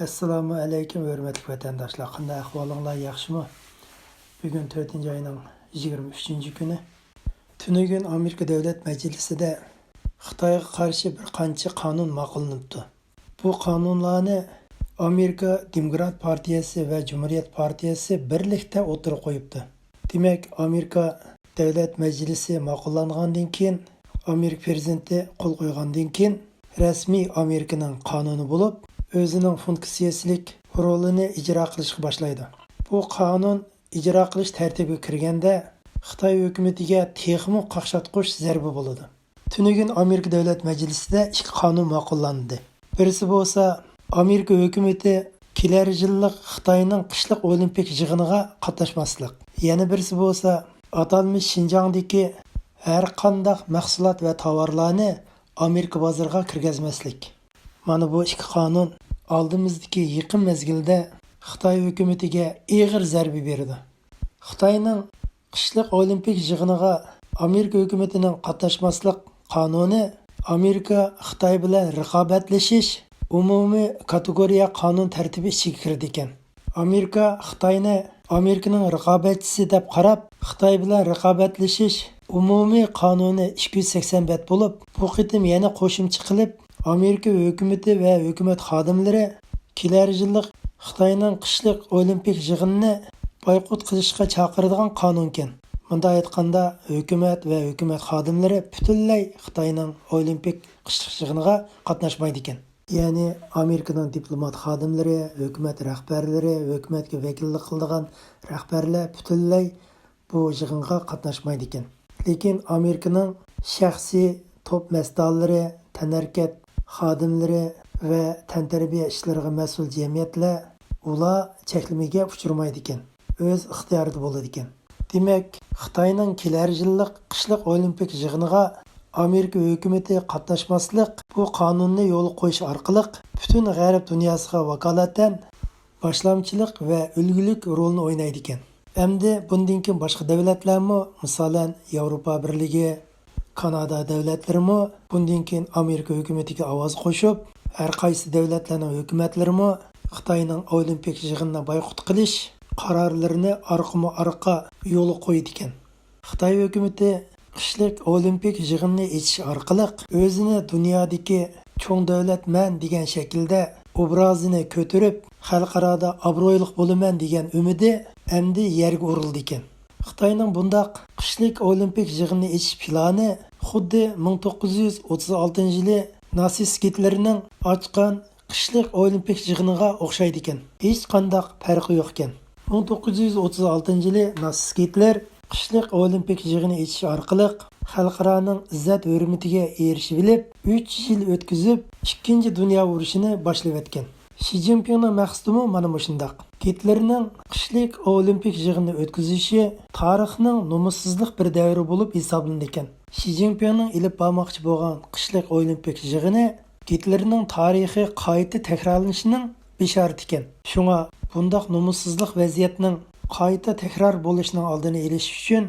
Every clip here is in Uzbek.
Assalomu alaykum hurmatli vatandoshlar. Qanday ahvolinglar, yaxshimi? Bugun 4-oyning 23-kuni. Tunugun Amerika Davlat Majlisida Xitoyga qarshi bir qancha qonun ma'qullanibdi. Bu qonunlarni Amerika Demokrat partiyasi va Cumhuriyet partiyasi birlikda o'tirib qo'yibdi. Demak, Amerika Davlat Majlisi ma'qullangandan keyin, Amerika prezidenti qo'l qo'ygandan keyin rasmiy Amerikaning qonuni bo'lib, o'zining funksiyasilik rolini ijro qilishga boshlaydi. Bu qonun ijro qilish tartibiga kirganda Xitoy hukumatiga texmo qaqshatqish zarba bo'ladi. Tunugun Amerika Davlat Majlisida ikki qonun ma'qullandi. Birisi bo'lsa Amerika hukumati kelar yillik Xitoyning qishliq olimpik yig'iniga qatnashmaslik. Yana birisi bo'lsa atalmish Xinjiangdagi har qanday mahsulot va tovarlarni Amerika bozoriga kirgizmaslik. Mana bu ikki qonun oldimizdagi yaqin mezgilda Xitoy hukumatiga og'ir zarba berdi. Xitoyning qishliq olimpik yig'iniga Amerika hukumatining qatnashmaslik qonuni Amerika Xitoy bilan raqobatlashish umumiy kategoriya qonun tartibi ichiga kirdi ekan. Amerika Xitoyni Amerikaning raqobatchisi deb qarab, Xitoy bilan raqobatlashish umumiy qonuni 280 bet bo'lib, bu qitim yana qo'shimcha qilib Amerika hukumati va hukumat xodimlari kelar yillik Xitoyning qishliq olimpik yig'inini boyqut qilishga chaqiradigan qonun ekan. Bunda aytganda, hukumat va hukumat xodimlari butunlay Xitoyning olimpik qishliq yig'iniga qatnashmaydi ekan. Ya'ni Amerikaning diplomat xodimlari, hukumat rahbarlari, hukumatga vakillik qiladigan rahbarlar butunlay bu yig'inga qatnashmaydi ekan. Lekin Amerikaning shaxsiy top mas'ullari, tanarkat xodimlari va tantarbiya ishlariga mas'ul jamiyatlar ular cheklamaga uchramaydi ekan. O'z ixtiyorida bo'ladi ekan. Demak, Xitoyning kelar yillik qishliq olimpik yig'iniga Amerika hukumati qatnashmaslik bu qonunni yo'l qo'yish orqali butun g'arb dunyosiga vakolatan boshlamchilik va ulgulik rolini o'ynaydi ekan. Endi bundan keyin boshqa davlatlarmi, masalan, Yevropa Birligi, Kanada davlatlarimi bundan keyin Amerika hukumatiga ovoz qo'shib, har qaysi davlatlarning hukumatlarimi Xitoyning olimpik yig'inini boyqut qilish qarorlarini orqama-orqa yo'l qo'ydi ekan. Xitoy hukumati qishliq olimpik yig'inini echish orqali o'zini dunyodagi cho'ng davlatman degan shaklda obrazini ko'tarib, xalqarada obro'li bo'laman degan umidi endi yerga urildi ekan. Xitoyning bundaq qishlik olimpik yig'inini echish plani xuddi 1936-yili natsist Gitlerning ochgan qishlik olimpik yig'iniga o'xshaydi ekan. Hech qanday farqi yo'q ekan. 1936-yili natsist Gitler qishliq olimpik yig'ini echish orqali xalqaroning izzat hurmatiga erishib bilib, 3 yil o'tkazib, 2-dunyo urushini boshlab o'tgan. Xi Jinpingning maqsadi mana shundaq. Gitlerning qishlik olimpik yig'inini o'tkazishi tarixning nomussizlik bir davri bo'lib hisoblanadi ekan. Xi Jinpingning ilib bormoqchi bo'lgan qishlik olimpik yig'ini Gitlerning tarixiy qayta takrorlanishining bishorati ekan. Shunga bundaq nomussizlik vaziyatning qayta takror bo'lishining oldini olish uchun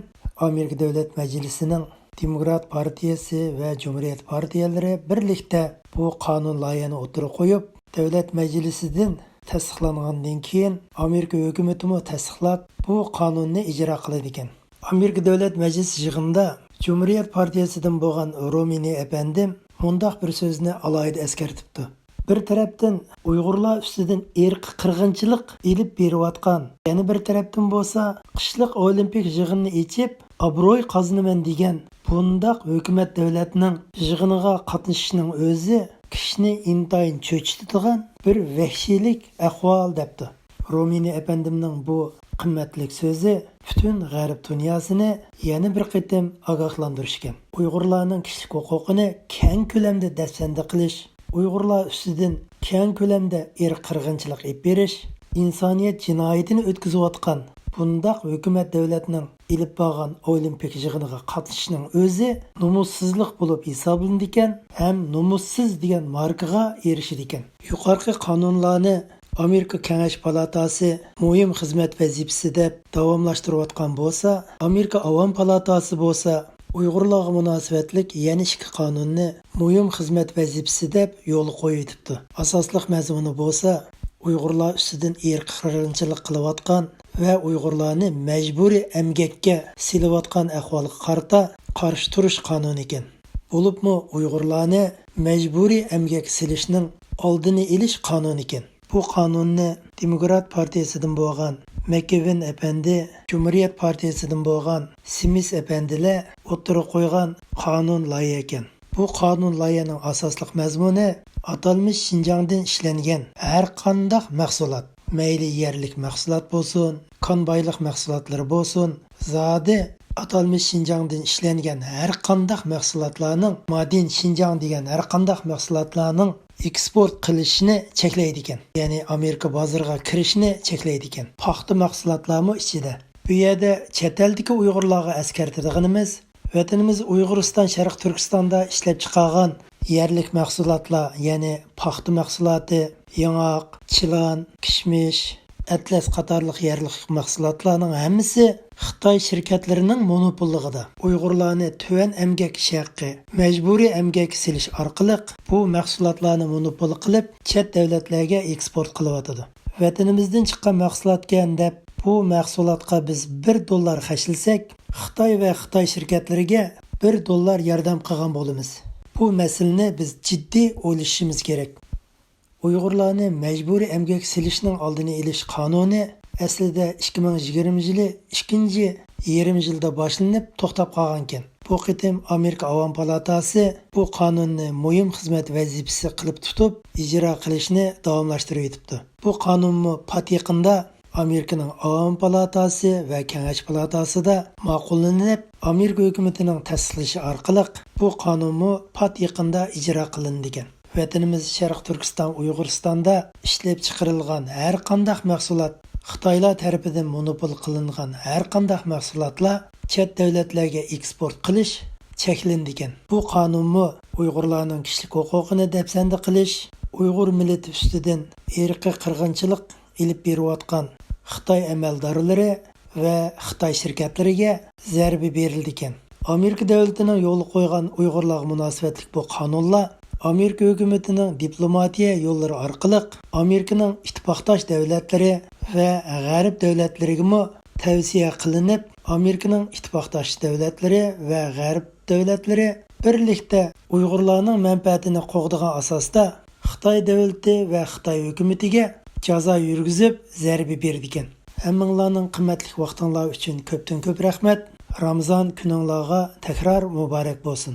Amerika Davlat Majlisining Demokrat partiyasi va Cumhuriyet partiyalari birlikda bu qonun loyihasini o'tirib qo'yib, Davlat Majlisidan tasdiqlangandan keyin Amerika hukumati ham tasdiqlab bu qonunni ijro qiladi ekan. Amerika Davlat Majlisi yig'inida Cumhuriyet partiyasidan bo'lgan Romini apandim mundaq bir so'zni alohida eskartibdi. Bir tarafdan Uyg'urlar ustidan irq qirg'inchilik elib berayotgan, yana bir tarafdan bo'lsa qishliq olimpik yig'inini echib, obro'y qozinaman degan bundaq hukumat davlatining yig'iniga qatnashishining o'zi kishini intayin cho'chitadigan bir vahshiylik ahvol debdi. Romini apandimning bu qimmatli so'zi butun g'arb dunyosini yana bir qitim ogohlantirishgan. Uyg'urlarning kishilik huquqini keng ko'lamda dafsanda qilish, Uyg'urlar ustidan keng ko'lamda qirg'inchilik olib berish, insoniyat jinoyatini o'tkazayotgan bundaq hukumat davlatining ilib borgan olimpik yig'iniga qatnashishning o'zi nomussizlik bo'lib hisoblanadi ekan, ham nomussiz degan markaga erishidi ekan. Yuqorqi qonunlarni Amerika Kengash palatasi muhim xizmat vazifasi deb davomlashtirayotgan bo'lsa, Amerika Avam palatasi bo'lsa Uyg'urlarga munosabatlik yana ikki qonunni muhim xizmat vazifasi deb yo'l qo'yibdi. Asosliq mazmuni bo'lsa Uyg'urlar ustidan irqiy qirg'inchilik qilayotgan va Uyg'urlarni majburiy emgakka silayotgan ahvolga qarata qarshi turish qonuni ekan. Bo'libmi Uyg'urlarni majburiy emgak silishning oldini olish qonuni ekan. Bu qonunni Demokrat partiyasidan bo'lgan Makevin apandi, Cumhuriyet partiyasidan bo'lgan Simis apandilar o'tirib qo'ygan qonun loyiha ekan. Bu qonun loyihaning asosliq mazmuni atalmış Şinjandan ishlangan har qanday mahsulot, mayli yerlik mahsulot bo'lsin, konbaylik mahsulotlari bo'lsin, zodi atalmış Şinjandan ishlangan har qanday mahsulotlarning Madin Şinjan degan har qanday mahsulotlarning eksport qilishni cheklaydi ekan. Ya'ni Amerika bozoriga kirishni cheklaydi ekan. Paxta mahsulotlarmi ichida. Bu yerda chet eldagi Uyg'urlarga eskartadiganimiz, vatanimiz Uyg'uriston, Sharq Turkistonda ishlab chiqargan yerlik mahsulotlar, ya'ni paxta mahsuloti, yong'oq, chilan, kishmish, atlas qatorliq yerlik mahsulotlarning hammasi Xitoy shirkatlarining monopolligida. Uyg'urlarni tuvan emgak shaqqi, majburiy emgak silish orqali bu mahsulotlarni monopol qilib, chet davlatlarga eksport qilyotdi. Vatanimizdan chiqqan mahsulotga deb bu mahsulotga biz $1 xarjlasak, Xitoy va Xitoy shirkatlariga $1 yordam qilgan bo'lamiz. Bu masalani biz jiddiy o'ylashimiz kerak. Uyg'urlarni majburiy emgak silishning oldini olish qonuni aslida 2020 yili 2-yarım yilda boshlanib to'xtab qolgan ekan. Bu qitim Amerika Avam palatasi bu qonunni muhim xizmat vazifasi qilib tutib, ijro qilishni davomlashtirib etibdi. Bu qonunni pat yaqinda Amerikaning Avam palatasi va Kengash palatasida ma'qullanib, Amerika hukumatining tasdiqlashi orqali bu qonunni pat yaqinda ijro qilindi ekan. Vatanimiz Sharq Turkiston, Uyg'uristonda ishlab chiqarilgan har qanday mahsulot, Xitoylar tarafidan monopol qilingan har qanday mahsulotlar chet davlatlarga eksport qilish cheklandi ekan. Bu qonunni Uyg'urlarning kishilik huquqini dafsanda qilish, Uyg'ur millati ustidan irqiy qirg'inchilik ilib berayotgan Xitoy amaldorlari va Xitoy shirkatlariga zarba berildi ekan. Amerika davlatining yo'li qo'ygan Uyg'urlarga munosabatli bu qonunlar Amerika hukumatining diplomatiya yo'llari orqali Amerikaning ittifoqdosh davlatlari va g'arb davlatlariga tavsiya qilinib, Amerikaning ittifoqdosh davlatlari va g'arb davlatlari birlikda Uyg'urlarning manfaatini qo'g'digan asosda Xitoy davlati va Xitoy hukumatiga jazo yurgizib zarba berdi ekan. Hammanglarning qimmatli vaqtinglar uchun ko'pdan ko'p rahmat. Ramazon kuninglarga takror muborak bo'lsin.